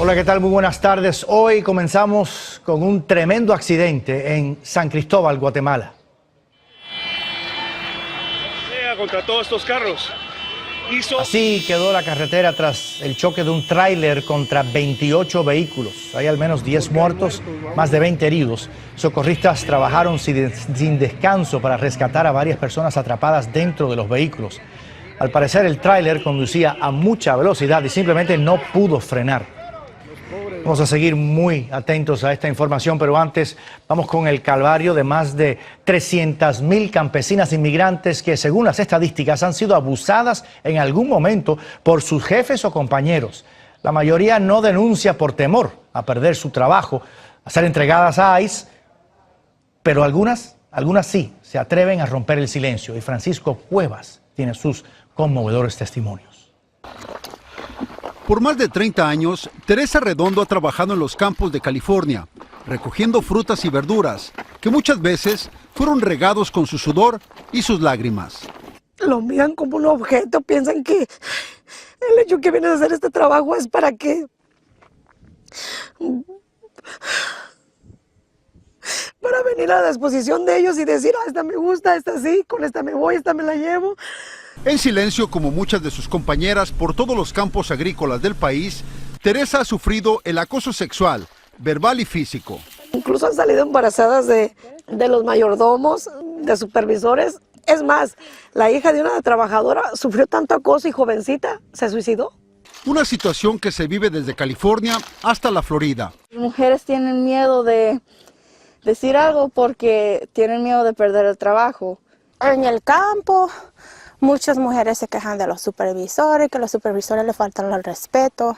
Hola, ¿qué tal? Muy buenas tardes. Hoy comenzamos con un tremendo accidente en San Cristóbal, Guatemala. Contra todos estos carros. Así quedó la carretera tras el choque de un tráiler contra 28 vehículos. Hay al menos 10 muertos, más de 20 heridos. Socorristas trabajaron sin descanso para rescatar a varias personas atrapadas dentro de los vehículos. Al parecer el tráiler conducía a mucha velocidad y simplemente no pudo frenar. Vamos a seguir muy atentos a esta información, pero antes vamos con el calvario de más de 300,000 campesinas inmigrantes que, según las estadísticas, han sido abusadas en algún momento por sus jefes o compañeros. La mayoría no denuncia por temor a perder su trabajo, a ser entregadas a ICE, pero algunas sí se atreven a romper el silencio. Y Francisco Cuevas tiene sus conmovedores testimonios. Por más de 30 años, Teresa Redondo ha trabajado en los campos de California, recogiendo frutas y verduras, que muchas veces fueron regados con su sudor y sus lágrimas. Lo miran como un objeto, piensan que el hecho que vienen a hacer este trabajo es para que... para venir a la disposición de ellos y decir, esta me gusta, esta sí, con esta me voy, esta me la llevo. En silencio, como muchas de sus compañeras por todos los campos agrícolas del país, Teresa ha sufrido el acoso sexual, verbal y físico. Incluso han salido embarazadas de los mayordomos, de supervisores. Es más, la hija de una trabajadora sufrió tanto acoso y jovencita se suicidó. Una situación que se vive desde California hasta la Florida. Las mujeres tienen miedo de decir algo porque tienen miedo de perder el trabajo. En el campo, muchas mujeres se quejan de los supervisores, que los supervisores le faltan el respeto.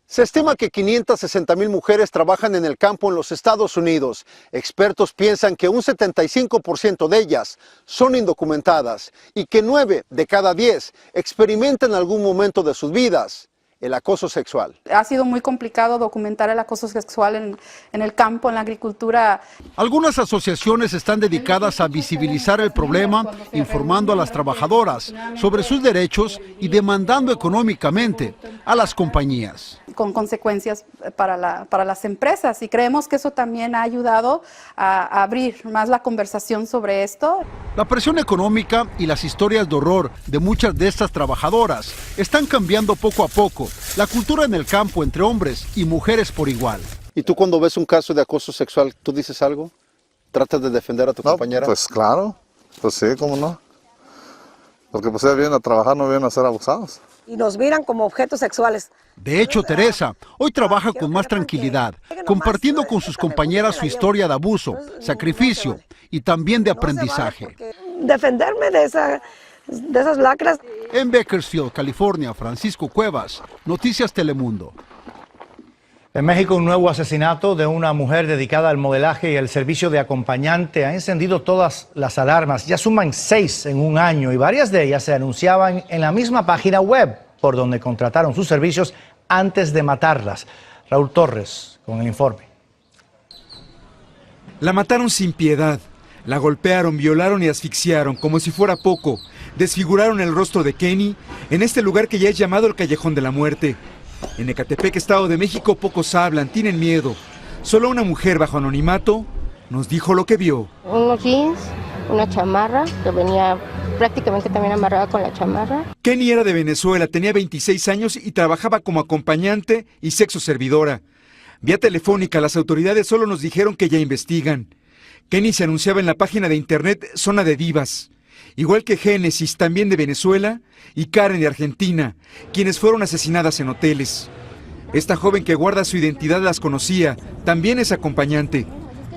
Se estima que 560,000 mujeres trabajan en el campo en los Estados Unidos. Expertos piensan que un 75% de ellas son indocumentadas y que 9 de cada 10 experimentan en algún momento de sus vidas el acoso sexual. Ha sido muy complicado documentar el acoso sexual en el campo, en la agricultura. Algunas asociaciones están dedicadas a visibilizar el problema, informando a las trabajadoras sobre sus derechos y demandando económicamente a las compañías. Con consecuencias para las empresas, y creemos que eso también ha ayudado a abrir más la conversación sobre esto. La presión económica y las historias de horror de muchas de estas trabajadoras están cambiando poco a poco la cultura en el campo entre hombres y mujeres por igual. ¿Y tú cuando ves un caso de acoso sexual, tú dices algo? ¿Tratas de defender a tu compañera? Pues claro, pues sí, cómo no. Porque pues ellos vienen a trabajar, no vienen a ser abusados. Y nos miran como objetos sexuales. De hecho, Teresa hoy trabaja con más tranquilidad, compartiendo con sus compañeras su historia de abuso, sacrificio y también de aprendizaje. Defenderme de esas lacras. En Bakersfield, California, Francisco Cuevas, Noticias Telemundo. En México, un nuevo asesinato de una mujer dedicada al modelaje y el servicio de acompañante ha encendido todas las alarmas. Ya suman 6 en un año y varias de ellas se anunciaban en la misma página web por donde contrataron sus servicios antes de matarlas. Raúl Torres con el informe. La mataron sin piedad. La golpearon, violaron y asfixiaron como si fuera poco. Desfiguraron el rostro de Kenny en este lugar que ya es llamado el Callejón de la Muerte. En Ecatepec, Estado de México, pocos hablan, tienen miedo. Solo una mujer bajo anonimato nos dijo lo que vio. Unos jeans, una chamarra que venía prácticamente también amarrada con la chamarra. Kenny era de Venezuela, tenía 26 años y trabajaba como acompañante y sexo servidora. Vía telefónica, las autoridades solo nos dijeron que ya investigan. Kenny se anunciaba en la página de internet Zona de Divas. Igual que Génesis, también de Venezuela, y Karen de Argentina, quienes fueron asesinadas en hoteles. Esta joven que guarda su identidad las conocía, también es acompañante.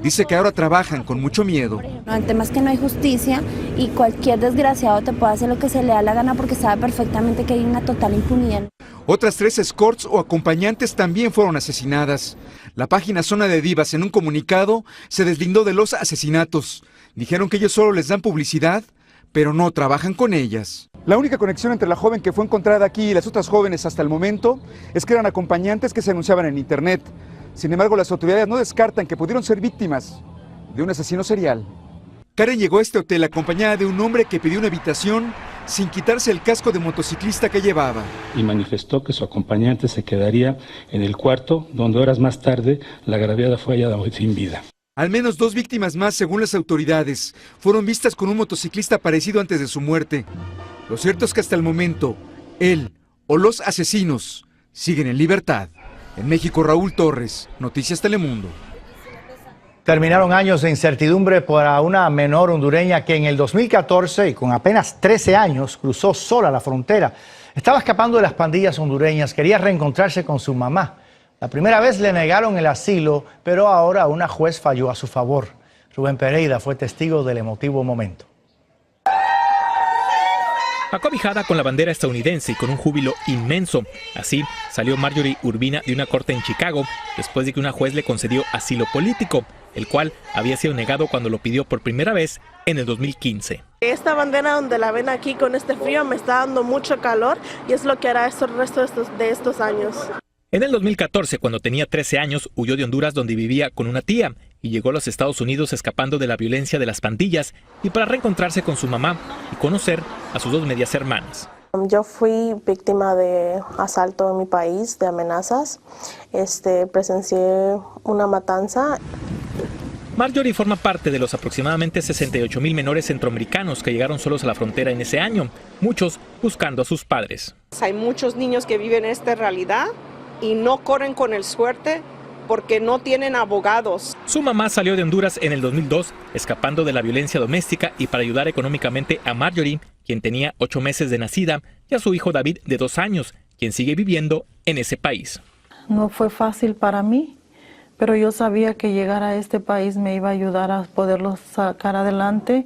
Dice que ahora trabajan con mucho miedo. El tema es que no hay justicia y cualquier desgraciado te puede hacer lo que se le da la gana porque sabe perfectamente que hay una total impunidad. Otras 3 escorts o acompañantes también fueron asesinadas. La página Zona de Divas en un comunicado se deslindó de los asesinatos. Dijeron que ellos solo les dan publicidad, pero no trabajan con ellas. La única conexión entre la joven que fue encontrada aquí y las otras jóvenes hasta el momento es que eran acompañantes que se anunciaban en internet. Sin embargo, las autoridades no descartan que pudieron ser víctimas de un asesino serial. Karen llegó a este hotel acompañada de un hombre que pidió una habitación sin quitarse el casco de motociclista que llevaba. Y manifestó que su acompañante se quedaría en el cuarto, donde horas más tarde la agraviada fue hallada sin vida. Al menos 2 víctimas más, según las autoridades, fueron vistas con un motociclista aparecido antes de su muerte. Lo cierto es que hasta el momento, él o los asesinos siguen en libertad. En México, Raúl Torres, Noticias Telemundo. Terminaron años de incertidumbre para una menor hondureña que en el 2014 y con apenas 13 años cruzó sola la frontera. Estaba escapando de las pandillas hondureñas, quería reencontrarse con su mamá. La primera vez le negaron el asilo, pero ahora una juez falló a su favor. Rubén Pereira fue testigo del emotivo momento. Acobijada con la bandera estadounidense y con un júbilo inmenso. Así salió Marjorie Urbina de una corte en Chicago después de que una juez le concedió asilo político, el cual había sido negado cuando lo pidió por primera vez en el 2015. Esta bandera donde la ven aquí con este frío me está dando mucho calor y es lo que hará el resto de estos años. En el 2014, cuando tenía 13 años, huyó de Honduras donde vivía con una tía y llegó a los Estados Unidos escapando de la violencia de las pandillas y para reencontrarse con su mamá y conocer a sus 2 medias hermanas. Yo fui víctima de asalto en mi país, de amenazas. Presencié una matanza. Marjorie forma parte de los aproximadamente 68,000 menores centroamericanos que llegaron solos a la frontera en ese año, muchos buscando a sus padres. Hay muchos niños que viven esta realidad y no corren con el suerte porque no tienen abogados. Su mamá salió de Honduras en el 2002, escapando de la violencia doméstica y para ayudar económicamente a Marjorie, quien tenía 8 meses de nacida, y a su hijo David de 2 años, quien sigue viviendo en ese país. No fue fácil para mí, pero yo sabía que llegar a este país me iba a ayudar a poderlo sacar adelante.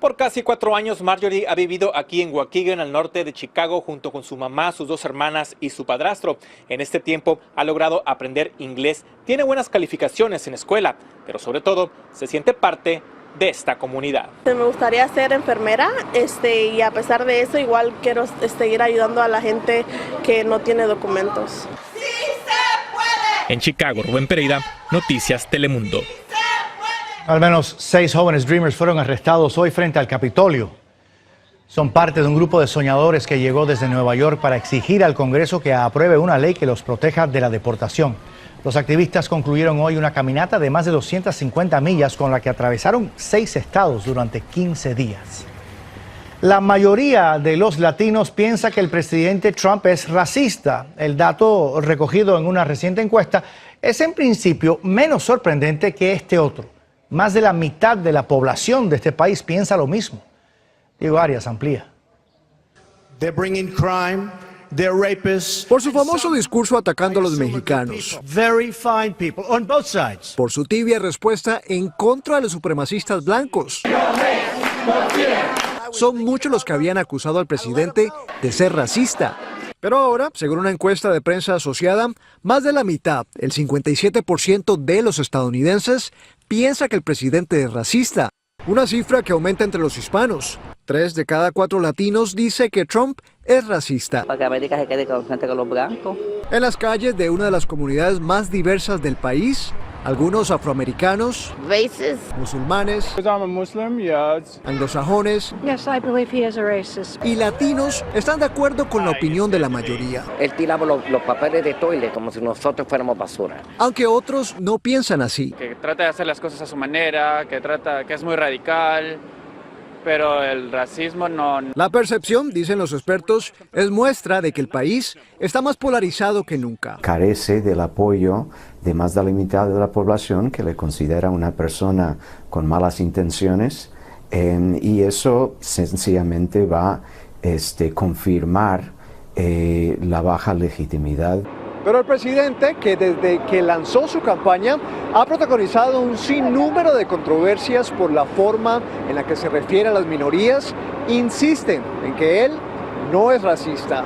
Por casi 4 años, Marjorie ha vivido aquí en Waukegan, al norte de Chicago, junto con su mamá, sus 2 hermanas y su padrastro. En este tiempo ha logrado aprender inglés, tiene buenas calificaciones en escuela, pero sobre todo se siente parte de esta comunidad. Me gustaría ser enfermera y a pesar de eso igual quiero seguir ayudando a la gente que no tiene documentos. En Chicago, Rubén Pereira, Noticias Telemundo. Al menos 6 jóvenes Dreamers fueron arrestados hoy frente al Capitolio. Son parte de un grupo de soñadores que llegó desde Nueva York para exigir al Congreso que apruebe una ley que los proteja de la deportación. Los activistas concluyeron hoy una caminata de más de 250 millas con la que atravesaron 6 estados durante 15 días. La mayoría de los latinos piensa que el presidente Trump es racista. El dato recogido en una reciente encuesta es en principio menos sorprendente que este otro. Más de la mitad de la población de este país piensa lo mismo. Diego Arias amplía. Por su famoso discurso atacando a los mexicanos. Por su tibia respuesta en contra de los supremacistas blancos. Son muchos los que habían acusado al presidente de ser racista. Pero ahora, según una encuesta de prensa asociada, más de la mitad, el 57% de los estadounidenses, piensa que el presidente es racista. Una cifra que aumenta entre los hispanos. 3 de cada 4 latinos dice que Trump es racista. Para que América se quede con gente con los blancos. En las calles de una de las comunidades más diversas del país, algunos afroamericanos, musulmanes, anglosajones y latinos están de acuerdo con la opinión de la mayoría. Él tiraba los papeles de toilet como si nosotros fuéramos basura. Aunque otros no piensan así. Que trata de hacer las cosas a su manera, que es muy radical, pero el racismo no. La percepción, dicen los expertos, es muestra de que el país está más polarizado que nunca. Carece del apoyo de más de la mitad de la población que le considera una persona con malas intenciones y eso sencillamente va a confirmar la baja legitimidad. Pero el presidente, que desde que lanzó su campaña ha protagonizado un sinnúmero de controversias por la forma en la que se refiere a las minorías, insiste en que él no es racista.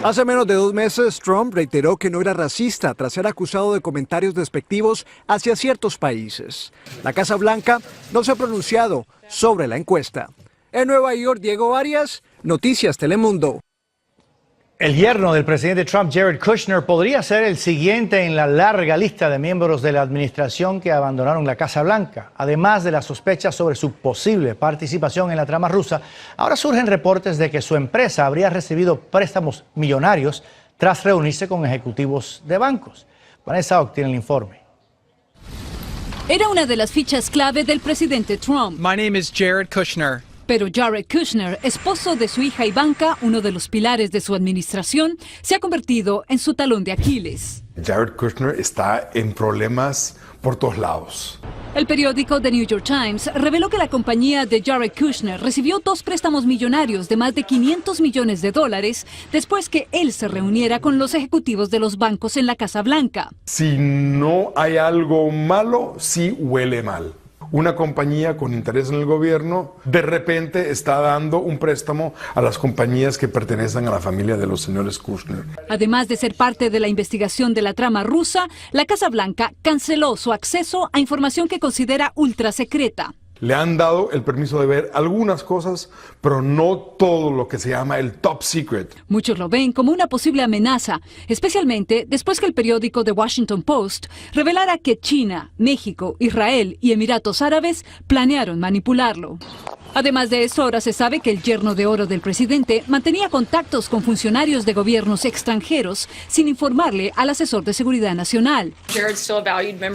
Hace menos de 2 meses, Trump reiteró que no era racista tras ser acusado de comentarios despectivos hacia ciertos países. La Casa Blanca no se ha pronunciado sobre la encuesta. En Nueva York, Diego Arias, Noticias Telemundo. El yerno del presidente Trump, Jared Kushner, podría ser el siguiente en la larga lista de miembros de la administración que abandonaron la Casa Blanca. Además de las sospechas sobre su posible participación en la trama rusa, ahora surgen reportes de que su empresa habría recibido préstamos millonarios tras reunirse con ejecutivos de bancos. Vanessa Ock tiene el informe. Era una de las fichas clave del presidente Trump. My name is Jared Kushner. Pero Jared Kushner, esposo de su hija Ivanka, uno de los pilares de su administración, se ha convertido en su talón de Aquiles. Jared Kushner está en problemas por todos lados. El periódico The New York Times reveló que la compañía de Jared Kushner recibió 2 préstamos millonarios de más de $500 millones después que él se reuniera con los ejecutivos de los bancos en la Casa Blanca. Si no hay algo malo, sí huele mal. Una compañía con interés en el gobierno de repente está dando un préstamo a las compañías que pertenecen a la familia de los señores Kushner. Además de ser parte de la investigación de la trama rusa, la Casa Blanca canceló su acceso a información que considera ultra secreta. Le han dado el permiso de ver algunas cosas, pero no todo lo que se llama el top secret. Muchos lo ven como una posible amenaza, especialmente después que el periódico The Washington Post revelara que China, México, Israel y Emiratos Árabes planearon manipularlo. Además de eso, ahora se sabe que el yerno de oro del presidente mantenía contactos con funcionarios de gobiernos extranjeros sin informarle al asesor de seguridad nacional.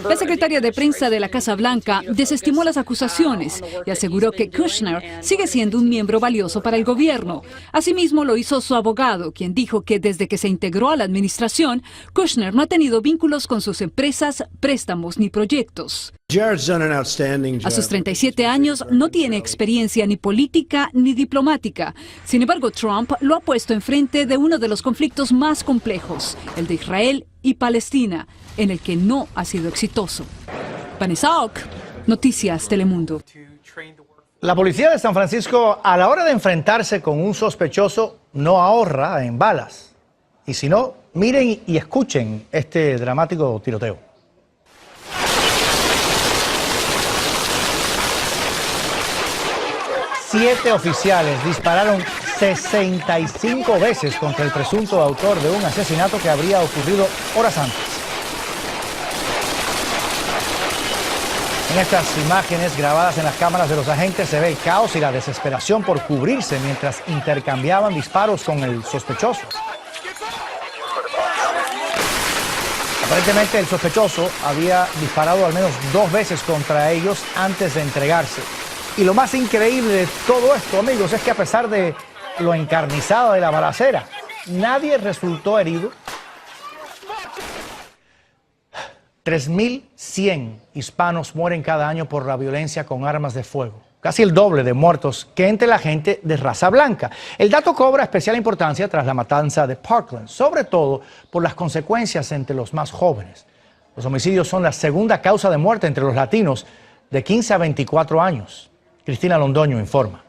La secretaria de prensa de la Casa Blanca desestimó las acusaciones y aseguró que Kushner sigue siendo un miembro valioso para el gobierno. Asimismo, lo hizo su abogado, quien dijo que desde que se integró a la administración, Kushner no ha tenido vínculos con sus empresas, préstamos ni proyectos. A sus 37 años no tiene experiencia ni política ni diplomática. Sin embargo, Trump lo ha puesto enfrente de uno de los conflictos más complejos, el de Israel y Palestina, en el que no ha sido exitoso. Vanessa Ock, Noticias Telemundo. La policía de San Francisco, a la hora de enfrentarse con un sospechoso, no ahorra en balas. Y si no, miren y escuchen este dramático tiroteo. 7 oficiales dispararon 65 veces contra el presunto autor de un asesinato que habría ocurrido horas antes. En estas imágenes grabadas en las cámaras de los agentes se ve el caos y la desesperación por cubrirse mientras intercambiaban disparos con el sospechoso. Aparentemente el sospechoso había disparado al menos 2 veces contra ellos antes de entregarse. Y lo más increíble de todo esto, amigos, es que a pesar de lo encarnizado de la balacera, nadie resultó herido. 3.100 hispanos mueren cada año por la violencia con armas de fuego. Casi el doble de muertos que entre la gente de raza blanca. El dato cobra especial importancia tras la matanza de Parkland, sobre todo por las consecuencias entre los más jóvenes. Los homicidios son la segunda causa de muerte entre los latinos de 15 a 24 años. Cristina Londoño informa.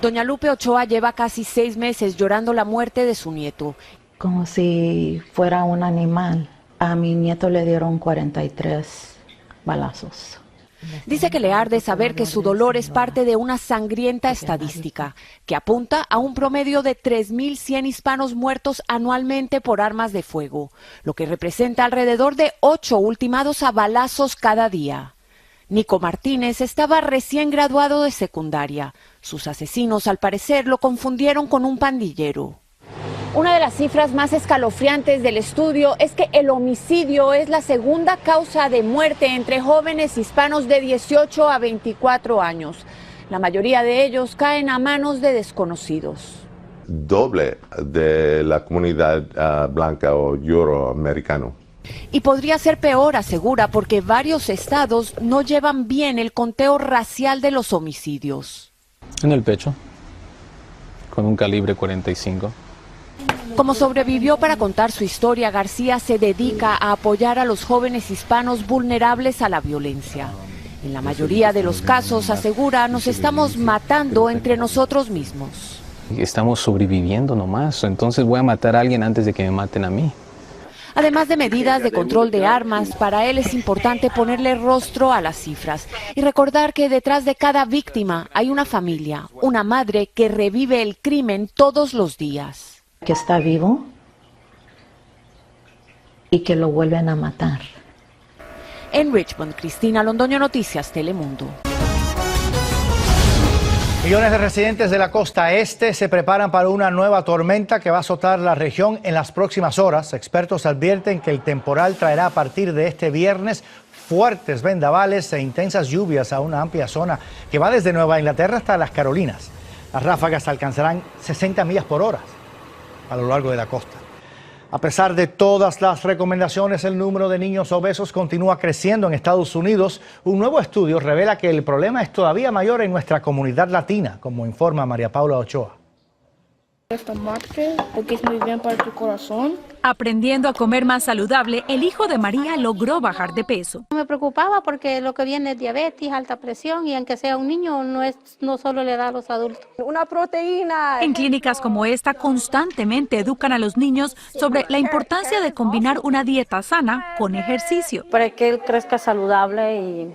Doña Lupe Ochoa lleva casi 6 meses llorando la muerte de su nieto. Como si fuera un animal. A mi nieto le dieron 43 balazos. Dice que le arde saber que su dolor es parte de una sangrienta estadística que apunta a un promedio de 3.100 hispanos muertos anualmente por armas de fuego, lo que representa alrededor de 8 ultimados a balazos cada día. Nico Martínez estaba recién graduado de secundaria. Sus asesinos, al parecer, lo confundieron con un pandillero. Una de las cifras más escalofriantes del estudio es que el homicidio es la segunda causa de muerte entre jóvenes hispanos de 18 a 24 años. La mayoría de ellos caen a manos de desconocidos. Doble de la comunidad blanca o euroamericano. Y podría ser peor, asegura, porque varios estados no llevan bien el conteo racial de los homicidios. En el pecho, con un calibre 45. Como sobrevivió para contar su historia, García se dedica a apoyar a los jóvenes hispanos vulnerables a la violencia. En la mayoría de los casos, asegura, nos estamos matando entre nosotros mismos. Estamos sobreviviendo nomás, entonces voy a matar a alguien antes de que me maten a mí. Además de medidas de control de armas, para él es importante ponerle rostro a las cifras y recordar que detrás de cada víctima hay una familia, una madre que revive el crimen todos los días. Que está vivo y que lo vuelven a matar. En Richmond, Cristina Londoño, Noticias Telemundo. Millones de residentes de la costa este se preparan para una nueva tormenta que va a azotar la región en las próximas horas. Expertos advierten que el temporal traerá a partir de este viernes fuertes vendavales e intensas lluvias a una amplia zona que va desde Nueva Inglaterra hasta las Carolinas. Las ráfagas alcanzarán 60 millas por hora a lo largo de la costa. A pesar de todas las recomendaciones, el número de niños obesos continúa creciendo en Estados Unidos. Un nuevo estudio revela que el problema es todavía mayor en nuestra comunidad latina, como informa María Paula Ochoa. Porque es muy bien para tu corazón. Aprendiendo a comer más saludable, el hijo de María logró bajar de peso. Me preocupaba porque lo que viene es diabetes, alta presión y aunque sea un niño no solo le da a los adultos. Una proteína. En clínicas como esta constantemente educan a los niños sobre la importancia de combinar una dieta sana con ejercicio. Para que él crezca saludable y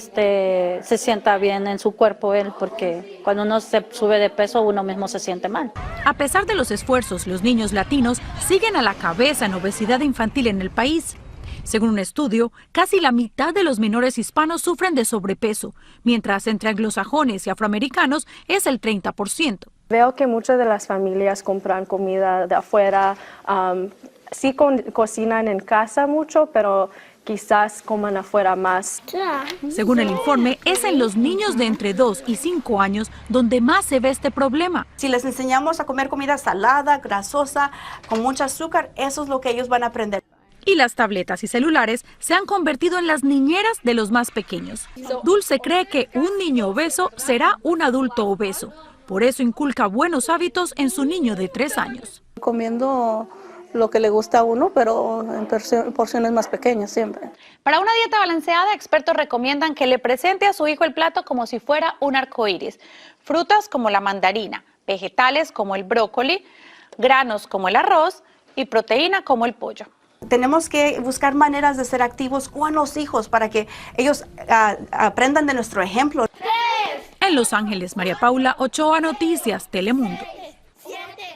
se sienta bien en su cuerpo él, porque cuando uno se sube de peso uno mismo se siente mal. A pesar de los esfuerzos, los niños latinos siguen a la cabeza en obesidad infantil en el país. Según un estudio, casi la mitad de los menores hispanos sufren de sobrepeso, mientras entre anglosajones y afroamericanos es el 30%. Veo que muchas de las familias compran comida de afuera, sí cocinan en casa mucho, pero quizás coman afuera más. Según el informe, es en los niños de entre 2 y 5 años donde más se ve este problema. Si les enseñamos a comer comida salada, grasosa, con mucho azúcar, eso es lo que ellos van a aprender. Y las tabletas y celulares se han convertido en las niñeras de los más pequeños. Dulce cree que un niño obeso será un adulto obeso. Por eso inculca buenos hábitos en su niño de 3 años. Comiendo lo que le gusta a uno, pero en porciones más pequeñas siempre. Para una dieta balanceada, expertos recomiendan que le presente a su hijo el plato como si fuera un arcoíris. Frutas como la mandarina, vegetales como el brócoli, granos como el arroz y proteína como el pollo. Tenemos que buscar maneras de ser activos con los hijos para que ellos aprendan de nuestro ejemplo. En Los Ángeles, María Paula Ochoa, Noticias Telemundo.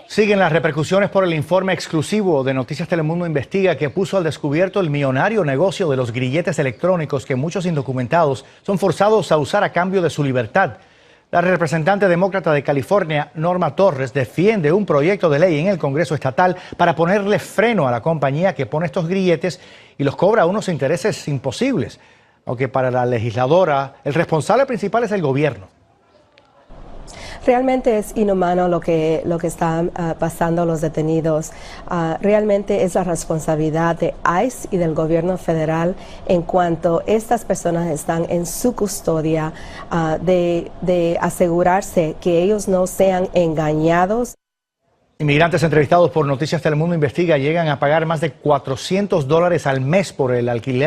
Siguen las repercusiones por el informe exclusivo de Noticias Telemundo Investiga que puso al descubierto el millonario negocio de los grilletes electrónicos que muchos indocumentados son forzados a usar a cambio de su libertad. La representante demócrata de California, Norma Torres, defiende un proyecto de ley en el Congreso estatal para ponerle freno a la compañía que pone estos grilletes y los cobra a unos intereses imposibles. Aunque para la legisladora, el responsable principal es el gobierno. Realmente es inhumano lo que están pasando los detenidos. Realmente es la responsabilidad de ICE y del gobierno federal en cuanto estas personas están en su custodia, de asegurarse que ellos no sean engañados. Inmigrantes entrevistados por Noticias Telemundo Investiga llegan a pagar más de $400 al mes por el alquiler